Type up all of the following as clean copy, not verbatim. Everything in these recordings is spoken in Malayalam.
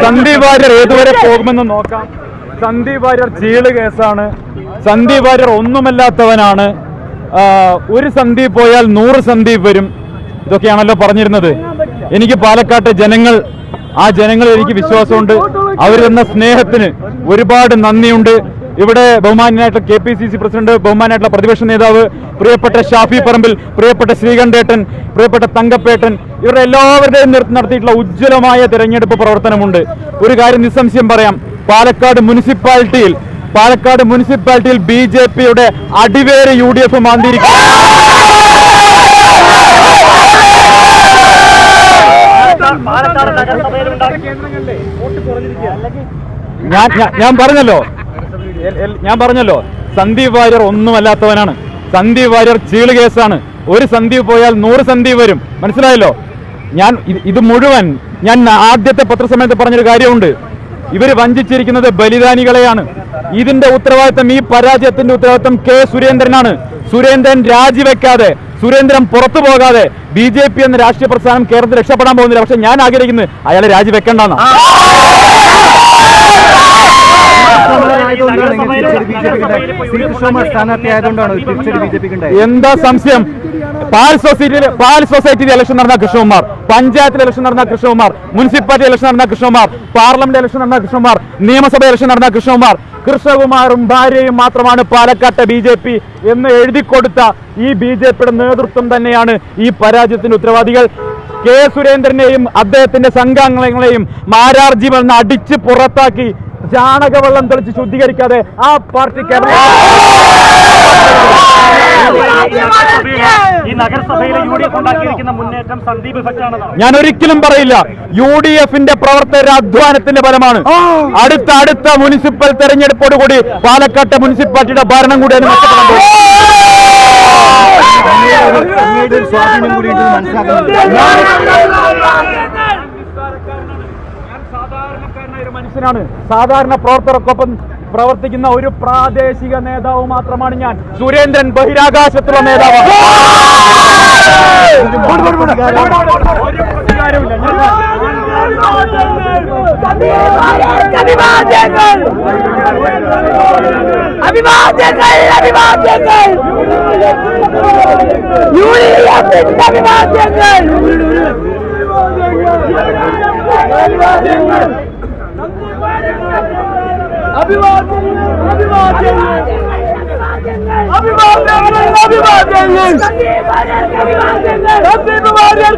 സന്ദീപ് വാര്യർ ഏതുവരെ പോകുമെന്ന് നോക്കാം. സന്ദീപ് വാര്യർ ചീള് കേസാണ്. സന്ദീപ് വാര്യർ ഒന്നുമല്ലാത്തവനാണ്. ഒരു സന്ദീപ് പോയാൽ 100 സന്ദീപ് വരും. ഇതൊക്കെയാണല്ലോ പറഞ്ഞിരുന്നത്. എനിക്ക് പാലക്കാട്ടെ ജനങ്ങൾ, ആ ജനങ്ങളിൽ എനിക്ക് വിശ്വാസമുണ്ട്. അവർ തന്ന സ്നേഹത്തിന് ഒരുപാട് നന്ദിയുണ്ട്. ഇവിടെ ബഹുമാനായിട്ടുള്ള KPCC പ്രസിഡന്റ്, ബഹുമാനായിട്ടുള്ള പ്രതിപക്ഷ നേതാവ്, പ്രിയപ്പെട്ട ഷാഫി പറമ്പിൽ, പ്രിയപ്പെട്ട ശ്രീകണ്ഠേട്ടൻ, പ്രിയപ്പെട്ട തങ്കപ്പേട്ടൻ, ഇവരുടെ എല്ലാവരുടെയും നടത്തിയിട്ടുള്ള ഉജ്ജ്വലമായ തെരഞ്ഞെടുപ്പ് പ്രവർത്തനമുണ്ട്. ഒരു കാര്യം നിസ്സംശയം പറയാം, പാലക്കാട് മുനിസിപ്പാലിറ്റിയിൽ BJPയുടെ അടിവേര് UDF മാന്തിയിരിക്കും. ഞാൻ പറഞ്ഞല്ലോ സന്ദീപ് വാര്യർ ഒന്നുമല്ലാത്തവനാണ്. സന്ദീപ് വാര്യർ ചീള് കേസാണ്. ഒരു സന്ദീപ് പോയാൽ 100 സന്ദീപ് വരും. മനസ്സിലായല്ലോ? ഇത് മുഴുവൻ ഞാൻ ആദ്യത്തെ പത്രസമ്മേളനത്തിൽ പറഞ്ഞൊരു കാര്യമുണ്ട്. ഇവർ വഞ്ചിച്ചിരിക്കുന്നത് ബലിദാനികളെയാണ്. ഇതിന്റെ ഉത്തരവാദിത്തം, ഈ പരാജയത്തിന്റെ ഉത്തരവാദിത്തം K. സുരേന്ദ്രനാണ്. സുരേന്ദ്രൻ രാജിവെക്കാതെ, സുരേന്ദ്രൻ പുറത്തു പോകാതെ BJP എന്ന രാഷ്ട്രീയ പ്രസ്ഥാനം കേരളത്തിൽ രക്ഷപ്പെടാൻ പോകുന്നില്ല. പക്ഷെ ഞാൻ ആഗ്രഹിക്കുന്നത് അയാളെ രാജിവെക്കേണ്ടെന്നാണ്. എന്താ സംശയം? പാൽ സൊസൈറ്റിയിൽ ഇലക്ഷൻ നടന്ന കൃഷ്ണകുമാർ, പഞ്ചായത്തിൽ ഇലക്ഷൻ നടന്ന കൃഷ്ണകുമാർ, മുനിസിപ്പാലിറ്റി ഇലക്ഷൻ നടന്ന കൃഷ്ണകുമാർ, പാർലമെന്റ് ഇലക്ഷൻ നടന്ന കൃഷ്ണകുമാർ, നിയമസഭ ഇലക്ഷൻ നടന്ന കൃഷ്ണകുമാറും ഭാര്യയും മാത്രമാണ് പാലക്കാട്ടെ BJP എന്ന് എഴുതിക്കൊടുത്ത ഈ BJPയുടെ നേതൃത്വം തന്നെയാണ് ഈ പരാജയത്തിന്റെ ഉത്തരവാദികൾ. K. സുരേന്ദ്രനെയും അദ്ദേഹത്തിന്റെ സംഘാംഗങ്ങളെയും മാരാർജി വന്ന് അടിച്ച് പുറത്താക്കി ജാണകവെള്ളം തെളിച്ച് ശുദ്ധീകരിക്കാതെ ആ പാർട്ടിക്ക് ഞാൻ ഒരിക്കലും പറയില്ല. UDFന്റെ പ്രവർത്തകരുടെ അധ്വാനത്തിന്റെ ഫലമാണ്. അടുത്ത മുനിസിപ്പൽ തെരഞ്ഞെടുപ്പോടുകൂടി പാലക്കാട്ടെ മുനിസിപ്പാലിറ്റിയുടെ ഭരണം കൂടിയാണ് മനുഷ്യനാണ്. സാധാരണ പ്രവർത്തകർക്കൊപ്പം പ്രവർത്തിക്കുന്ന ഒരു പ്രാദേശിക നേതാവ് മാത്രമാണ് ഞാൻ. സുരേന്ദ്രൻ ബഹിരാകാശത്തുള്ള നേതാവാണ്.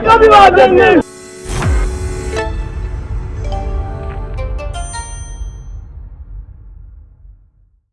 അഭിവാദ്യങ്ങൾ